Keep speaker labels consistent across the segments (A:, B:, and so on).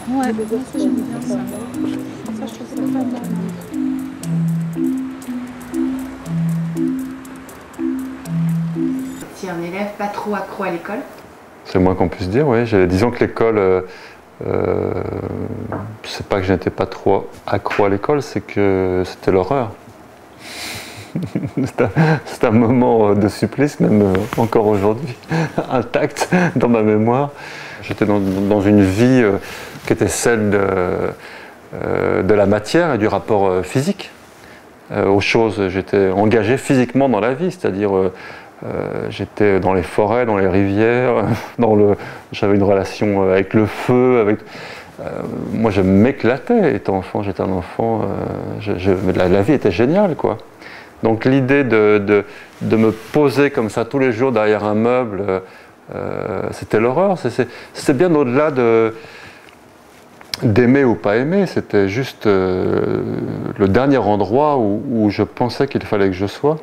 A: Ouais, ça j'aime bien ça. Ça, je trouve ça pas mal.
B: Tu es un élève pas trop accro à l'école?
C: C'est le moins qu'on puisse dire, oui. Disons que l'école, c'est pas que je n'étais pas trop accro à l'école, c'est que c'était l'horreur. C'est un moment de supplice, même encore aujourd'hui, intact dans ma mémoire. J'étais dans une vie qui était celle de la matière et du rapport physique aux choses. J'étais engagé physiquement dans la vie, c'est-à-dire j'étais dans les forêts, dans les rivières, j'avais une relation avec le feu. Moi, je m'éclatais étant enfant. J'étais un enfant. La vie était géniale, quoi. Donc l'idée de me poser comme ça tous les jours derrière un meuble, c'était l'horreur. C'était bien au-delà d'aimer ou pas aimer. C'était juste le dernier endroit où je pensais qu'il fallait que je sois.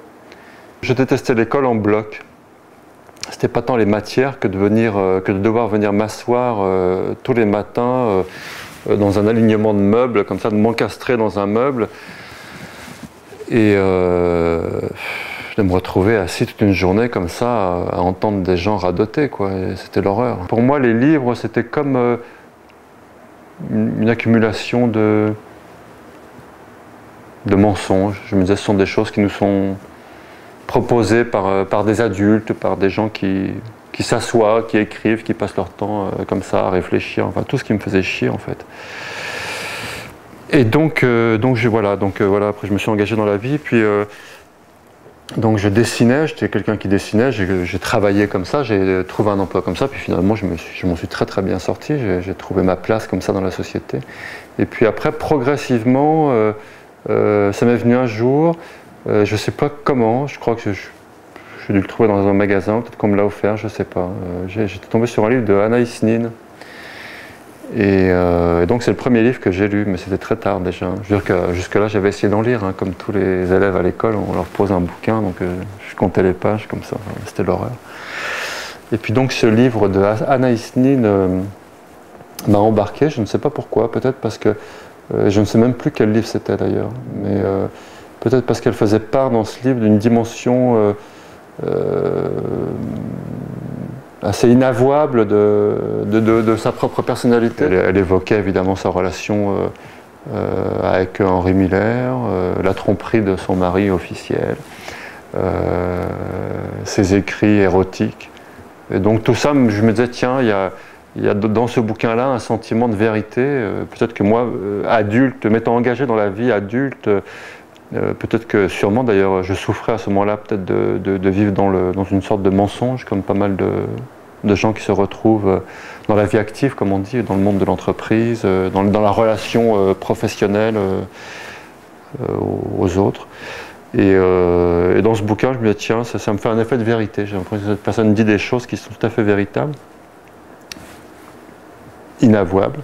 C: Je détestais l'école en bloc. C'était pas tant les matières que de devoir venir m'asseoir tous les matins dans un alignement de meubles, comme ça, de m'encastrer dans un meuble. Et de me retrouver assis toute une journée comme ça à entendre des gens radoter, quoi. C'était l'horreur. Pour moi, les livres, c'était comme une accumulation de mensonges. Je me disais, ce sont des choses qui nous sont proposées par des adultes, par des gens qui s'assoient, qui écrivent, qui passent leur temps comme ça à réfléchir. Enfin, tout ce qui me faisait chier, en fait. Et donc voilà, après je me suis engagé dans la vie, puis donc je dessinais, j'étais quelqu'un qui dessinait, j'ai travaillé comme ça, j'ai trouvé un emploi comme ça, puis finalement je m'en suis très très bien sorti, j'ai trouvé ma place comme ça dans la société. Et puis après, progressivement, ça m'est venu un jour, je ne sais pas comment, je crois que j'ai dû le trouver dans un magasin, peut-être qu'on me l'a offert, je ne sais pas. J'étais tombé sur un livre de Anaïs Nin. Et donc c'est le premier livre que j'ai lu, mais c'était très tard déjà. Je veux dire que jusque-là j'avais essayé d'en lire, hein, comme tous les élèves à l'école, on leur pose un bouquin, donc je comptais les pages comme ça, c'était l'horreur. Et puis donc ce livre de Anaïs Nin m'a embarqué, je ne sais pas pourquoi, peut-être parce que, je ne sais même plus quel livre c'était d'ailleurs, mais peut-être parce qu'elle faisait part dans ce livre d'une dimension assez inavouable de sa propre personnalité. Elle évoquait évidemment sa relation avec Henri Miller, la tromperie de son mari officiel, ses écrits érotiques. Et donc tout ça, je me disais, tiens, il y a dans ce bouquin-là un sentiment de vérité. Peut-être que moi, adulte, m'étant engagé dans la vie adulte, peut-être que sûrement d'ailleurs je souffrais à ce moment-là peut-être de vivre dans une sorte de mensonge, comme pas mal de gens qui se retrouvent dans la vie active, comme on dit, dans le monde de l'entreprise, dans la relation professionnelle aux autres. Et dans ce bouquin, je me dis, tiens, ça me fait un effet de vérité. J'ai l'impression que cette personne dit des choses qui sont tout à fait véritables, inavouables.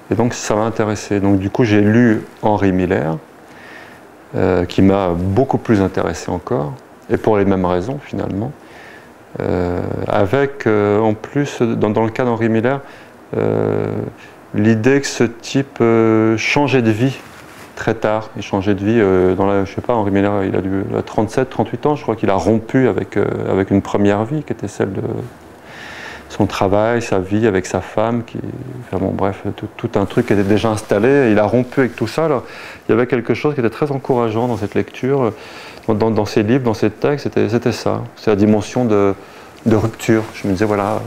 C: Et donc ça m'a intéressé. Donc du coup, j'ai lu Henri Miller, qui m'a beaucoup plus intéressé encore, et pour les mêmes raisons finalement. Avec en plus, dans le cas d'Henri Miller, l'idée que ce type changeait de vie très tard. Il changeait de vie, je sais pas, Henri Miller, il a dû à 37, 38 ans, je crois qu'il a rompu avec une première vie qui était celle de son travail, sa vie avec sa femme, enfin bon, bref, tout un truc qui était déjà installé. Il a rompu avec tout ça. Là. Il y avait quelque chose qui était très encourageant dans cette lecture, dans ces livres, dans ces textes, c'était ça. C'est la dimension de rupture. Je me disais, voilà,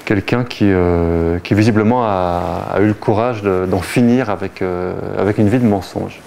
C: quelqu'un qui visiblement a eu le courage d'en finir avec une vie de mensonge.